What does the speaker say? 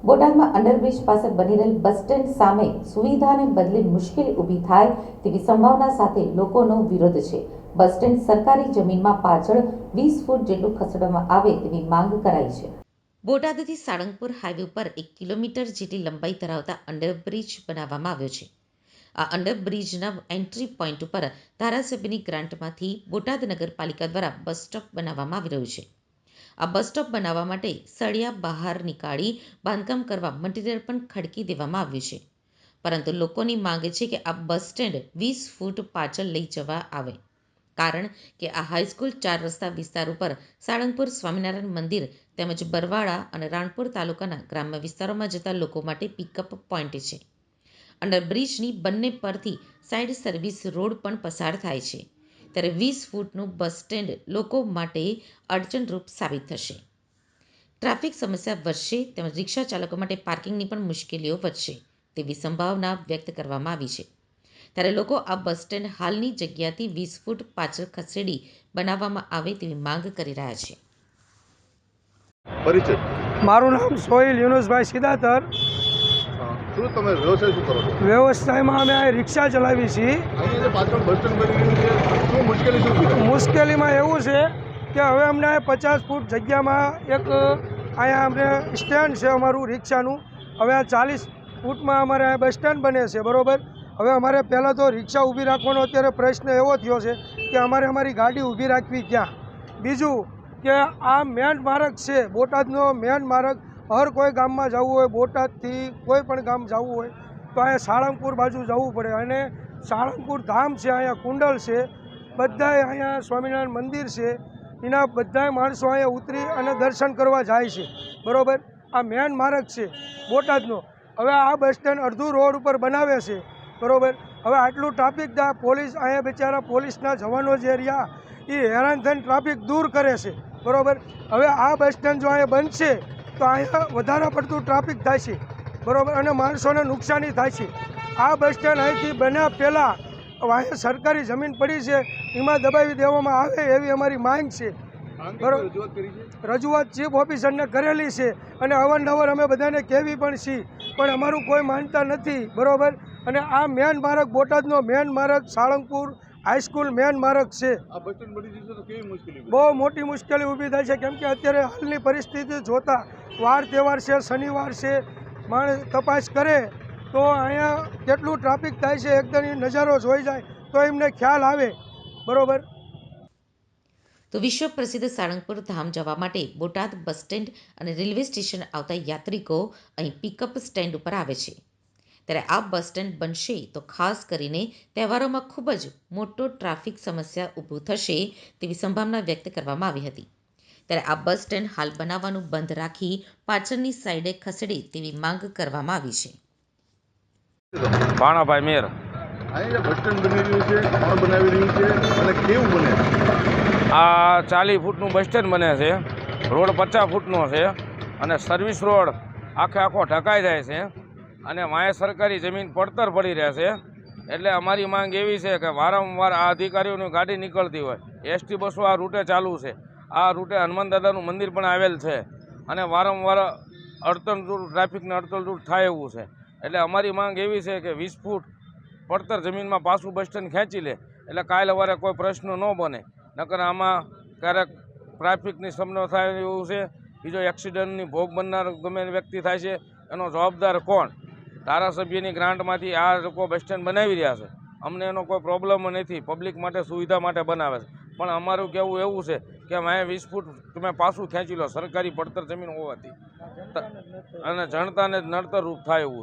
બોટાદમાં અંડરબ્રિજ પાસે બની રહેલ બસ સ્ટેન્ડ સામે સુવિધાને બદલે મુશ્કેલી ઊભી થાય તેવી સંભાવના સાથે લોકોનો વિરોધ છે। બસ સ્ટેન્ડ સરકારી જમીનમાં પાછળ 20 ફૂટ જેટલું ખસેડવામાં આવે તેવી માંગ કરાઈ છે। બોટાદથી સાળંગપુર હાઈવે પર 1 કિલોમીટર જેટલી લંબાઈ ધરાવતા અંડરબ્રિજ બનાવવામાં આવ્યો છે। આ અંડરબ્રિજના એન્ટ્રી પોઈન્ટ ઉપર ધારાસભ્યની ગ્રાન્ટમાંથી બોટાદ નગરપાલિકા દ્વારા બસ સ્ટોપ બનાવવામાં આવી રહ્યું છે। આ બસ સ્ટોપ બનાવવા માટે સળિયા બહાર નીકાળી બાંધકામ કરવા મટીરીયલ પણ ખડકી દેવામાં આવ્યું છે, પરંતુ લોકોની માંગ છે કે આ બસ સ્ટેન્ડ 20 ફૂટ પાછળ લઈ જવા આવે, કારણ કે આ હાઈસ્કૂલ 4 રસ્તા વિસ્તાર ઉપર સાળંગપુર સ્વામિનારાયણ મંદિર તેમજ બરવાળા અને રાણપુર તાલુકાના ગ્રામ્ય વિસ્તારોમાં જતા લોકો માટે પિકઅપ પોઈન્ટ છે। અંડરબ્રિજની બંને પરથી સાઇડ સર્વિસ રોડ પણ પસાર થાય છે, ત્યારે 20 ફૂટનું બસ સ્ટેન્ડ લોકો માટે અડચણરૂપ સાબિત થશે। ટ્રાફિક સમસ્યા વધશે તેમજ રિક્ષા ચાલકો માટે પાર્કિંગની પણ મુશ્કેલીઓ વધશે તેવી સંભાવના વ્યક્ત કરવામાં આવી છે। ત્યારે લોકો આ બસ સ્ટેન્ડ હાલની જગ્યાથી 20 ફૂટ પાછળ ખસેડી બનાવવામાં આવે તેવી માંગ કરી રહ્યા છે। પરિચય? મારું નામ સોહિલ યુનુસભાઈ સિદાતર। શું તમે વ્યવસાય શું કરો છો? વ્યવસાયમાં અમે આ રિક્ષા ચલાવી છીએ। અહીંયા જે પાછળ બસ સ્ટેન્ડ બની રહ્યું છે, શું મુશ્કેલી શું ઊભી થાય? મુશ્કેલીમાં એવું છે કે હવે અમને 50 ફૂટ જગ્યામાં એક અહીંયા અમને સ્ટેન્ડ છે અમારું રિક્ષાનું, હવે આ 40 ફૂટમાં અમારે બસ સ્ટેન્ડ બને છે, બરાબર। હવે અમારે પહેલાં તો રિક્ષા ઊભી રાખવાનો અત્યારે પ્રશ્ન એવો થયો છે કે અમારે અમારી ગાડી ઊભી રાખવી ક્યાં। બીજું કે આ મેન માર્ગ છે, બોટાદનો મેન માર્ગ। હર કોઈ ગામમાં જવું હોય, બોટાદથી કોઈ પણ ગામ જવું હોય તો અહીંયા સાળંગપુર બાજુ જવું પડે, અને સાળંગપુર ધામ છે, અહીંયા કુંડલ છે, બધાય અહીંયા સ્વામિનારાયણ મંદિર છે, એના બધાય માણસો અહીંયા ઉતરી અને દર્શન કરવા જાય છે, બરાબર। આ મેન માર્ગ છે બોટાદનો। હવે આ બસ સ્ટેન્ડ અડધું રોડ ઉપર બનાવે છે, બરાબર। હવે આટલું ટ્રાફિક પોલીસ અહીંયા બિચારા પોલીસના જવાનો જે રહ્યા એ હેરાન થઈને ટ્રાફિક દૂર કરે છે, બરાબર। હવે આ બસ સ્ટેન્ડ જો અહીંયા બનશે તો અહીંયા વધારે પડતું ટ્રાફિક થાય છે, બરાબર, અને માણસોને નુકસાની થાય છે। આ બસ સ્ટેન્ડ અહીંથી બન્યા પહેલાં અહીંયા સરકારી જમીન પડી છે, એમાં દબાવી દેવામાં આવે એવી અમારી માંગ છે, બરાબર। રજૂઆત ચીફ ઓફિસરને કરેલી છે અને અવારનવાર અમે બધાને કહેવી પણ છીએ, પણ અમારું કોઈ માનતા નથી, બરાબર। અને આ મેન માર્ગ બોટાદનો મેન માર્ગ સાળંગપુર હાઈસ્કૂલ મેન માર્ગ છે। આ બસ સ્ટેન્ડ બની જશે તો કેવી મુશ્કેલી? બહુ મોટી મુશ્કેલી ઊભી થાય છે, કેમ કે અત્યારે હાલની પરિસ્થિતિ જોતા વાર તહેવાર છે, શનિવાર છે, માણસ તપાસ કરે તો અહીંયા કેટલું ટ્રાફિક થાય છે, એકદમ નજારો જોઈ જાય તો એમને ખ્યાલ આવે, બરાબર। તો વિશ્વ પ્રસિદ્ધ સાળંગપુર ધામ જવા માટે બોટાદ બસ સ્ટેન્ડ અને રેલવે સ્ટેશન આવતા યાત્રિકો અહીં પિકઅપ સ્ટેન્ડ ઉપર આવે છે, ત્યારે આ બસ સ્ટેન્ડ બનશે તો ખાસ કરીને તહેવારોમાં ખૂબ જ મોટો ટ્રાફિક સમસ્યા ઊભું થશે તેવી સંભાવના વ્યક્ત કરવામાં આવી હતી। ત્યારે આ બસ સ્ટેન્ડ હાલ બનાવવાનું બંધ રાખી પાછળની સાઈડે ખસેડે તેવી માંગ કરવામાં આવી છે। ભાણાભાઈ મેર। અહીંયા બસ સ્ટેન્ડ બની રહ્યું છે, કોણ બનાવી રહ્યું છે અને કેવું બને? આ 40 ફૂટનું બસ સ્ટેન્ડ બને છે, રોડ 50 ફૂટનો છે અને સર્વિસ રોડ આખો ઢકાઈ જાય છે અને વાંહે સરકારી જમીન પડતર પડી રહેશે। એટલે અમારી માંગ એવી છે કે વારંવાર આ અધિકારીઓની ગાડી નીકળતી હોય, એસટી બસો આ રૂટે ચાલુ છે, આ રૂટે હનુમાન દાદાનું મંદિર પણ આવેલ છે અને વારંવાર અડચણરૂપ ટ્રાફિકને અડચણરૂપ થાય એવું છે। એટલે અમારી માંગ એવી છે કે 20 ફૂટ પડતર જમીનમાં પાછું બસ સ્ટેન્ડ ખેંચી લે એટલે કાલ સવારે કોઈ પ્રશ્ન ન બને, નકર આમાં ક્યારેક ટ્રાફિકની સમસ્યા થાય એવું છે। બીજો એક્સિડન્ટની ભોગ બનનાર ગમે વ્યક્તિ થાય છે એનો જવાબદાર કોણ? ધારાસભ્યની ગ્રાન્ટમાંથી આ લોકો બસ સ્ટેન્ડ બનાવી રહ્યા છે, અમને એનો કોઈ પ્રોબ્લેમ નથી, પબ્લિક માટે સુવિધા માટે બનાવે છે, પણ અમારું કહેવું એવું છે કે અહીંયા 20 ફૂટ તમે પાછું ખેંચી લો સરકારી પડતર જમીન હોવાથી, અને જનતાને નડતર રૂપ થાય એવું છે।